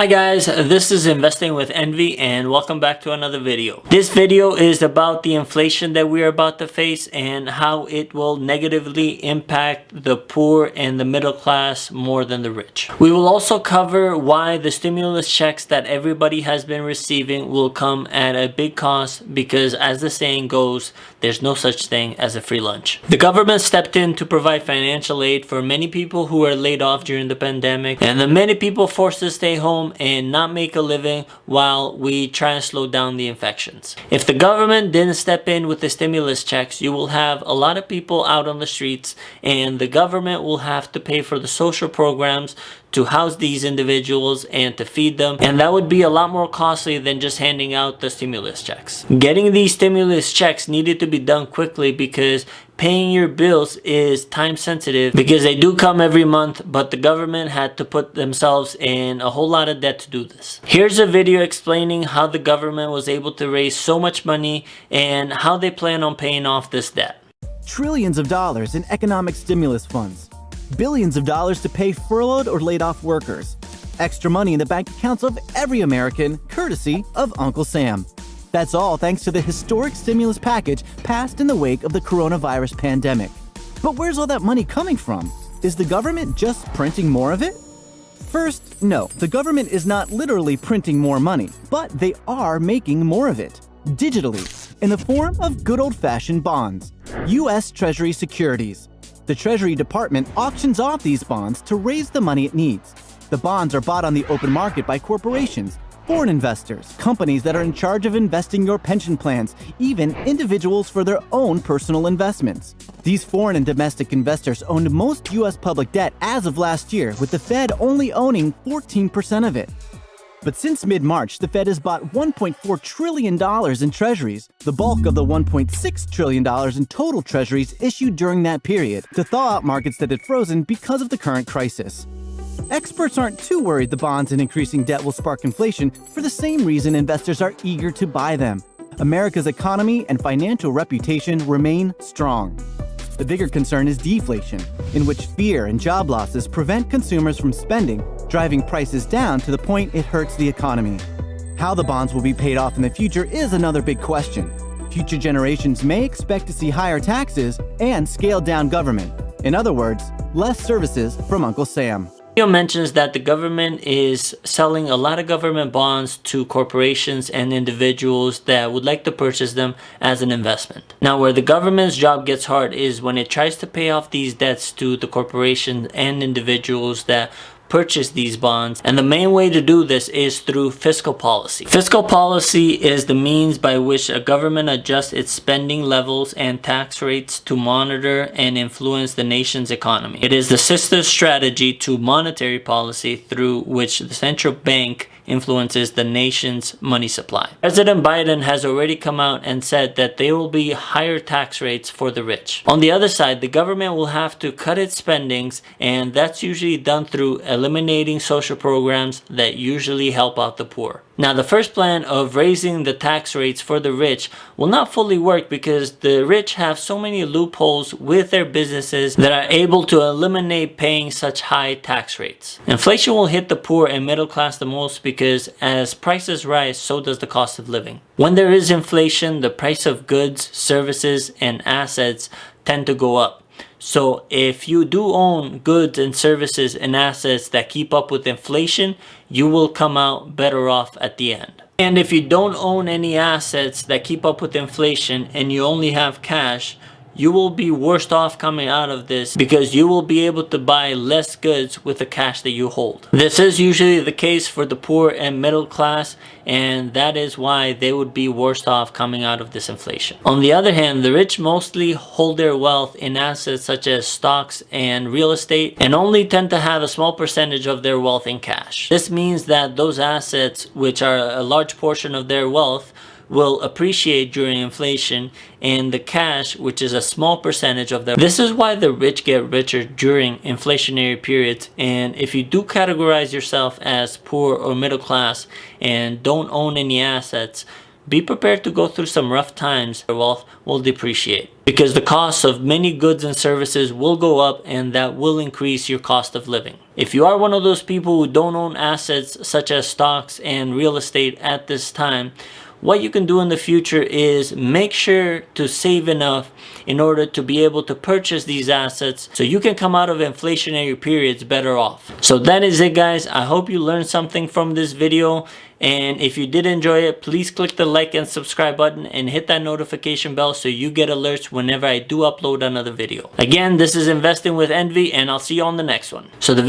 Hi guys, this is Investing with Envy and welcome back to another video. This video is about the inflation that we are about to face and how it will negatively impact the poor and the middle class more than the rich. We will also cover why the stimulus checks that everybody has been receiving will come at a big cost because, as the saying goes, there's no such thing as a free lunch. The government stepped in to provide financial aid for many people who were laid off during the pandemic, and the many people forced to stay home and not make a living while we try and slow down the infections. If the government didn't step in with the stimulus checks, you will have a lot of people out on the streets, and the government will have to pay for the social programs to house these individuals and to feed them, and that would be a lot more costly than just handing out the stimulus checks. Getting these stimulus checks needed to be done quickly because paying your bills is time sensitive because they do come every month, but the government had to put themselves in a whole lot of debt to do this. Here's a video explaining how the government was able to raise so much money and how they plan on paying off this debt. Trillions of dollars in economic stimulus funds. Billions of dollars to pay furloughed or laid off workers. Extra money in the bank accounts of every American, courtesy of Uncle Sam. That's all thanks to the historic stimulus package passed in the wake of the coronavirus pandemic. But where's all that money coming from? Is the government just printing more of it? First, no, the government is not literally printing more money, but they are making more of it, digitally, in the form of good old-fashioned bonds, U.S. Treasury securities. The Treasury Department auctions off these bonds to raise the money it needs. The bonds are bought on the open market by corporations, foreign investors, companies that are in charge of investing your pension plans, even individuals for their own personal investments. These foreign and domestic investors owned most U.S. public debt as of last year, with the Fed only owning 14% of it. But since mid-March, the Fed has bought $1.4 trillion in treasuries, the bulk of the $1.6 trillion in total treasuries issued during that period, to thaw out markets that had frozen because of the current crisis. Experts aren't too worried the bonds and increasing debt will spark inflation for the same reason investors are eager to buy them. America's economy and financial reputation remain strong. The bigger concern is deflation, in which fear and job losses prevent consumers from spending, driving prices down to the point it hurts the economy. How the bonds will be paid off in the future is another big question. Future generations may expect to see higher taxes and scaled down government. In other words, less services from Uncle Sam. The video mentions that the government is selling a lot of government bonds to corporations and individuals that would like to purchase them as an investment. Now, where the government's job gets hard is when it tries to pay off these debts to the corporations and individuals that purchase these bonds, and the main way to do this is through fiscal policy. Fiscal policy is the means by which a government adjusts its spending levels and tax rates to monitor and influence the nation's economy. It is the sister strategy to monetary policy through which the central bank influences the nation's money supply. President Biden has already come out and said that there will be higher tax rates for the rich. On the other side, the government will have to cut its spendings, and that's usually done through eliminating social programs that usually help out the poor. Now, the first plan of raising the tax rates for the rich will not fully work because the rich have so many loopholes with their businesses that are able to eliminate paying such high tax rates. Inflation will hit the poor and middle class the most because as prices rise, so does the cost of living. When there is inflation, the price of goods, services, and assets tend to go up. So if you do own goods and services and assets that keep up with inflation, you will come out better off at the end. And if you don't own any assets that keep up with inflation and you only have cash, you will be worse off coming out of this because you will be able to buy less goods with the cash that you hold. This is usually the case for the poor and middle class, and that is why they would be worse off coming out of this inflation. On the other hand, the rich mostly hold their wealth in assets such as stocks and real estate and only tend to have a small percentage of their wealth in cash. This means that those assets, which are a large portion of their wealth, will appreciate during inflation, and the cash, which is a small percentage of them. This is why the rich get richer during inflationary periods. And if you do categorize yourself as poor or middle class and don't own any assets, be prepared to go through some rough times. Your wealth will depreciate because the cost of many goods and services will go up, and that will increase your cost of living. If you are one of those people who don't own assets such as stocks and real estate at this time, what you can do in the future is make sure to save enough in order to be able to purchase these assets so you can come out of inflationary periods better off. So that is it, guys. I hope you learned something from this video. And if you did enjoy it, please click the like and subscribe button and hit that notification bell so you get alerts whenever I do upload another video. Again, this is Investing with Envy, and I'll see you on the next one. So the video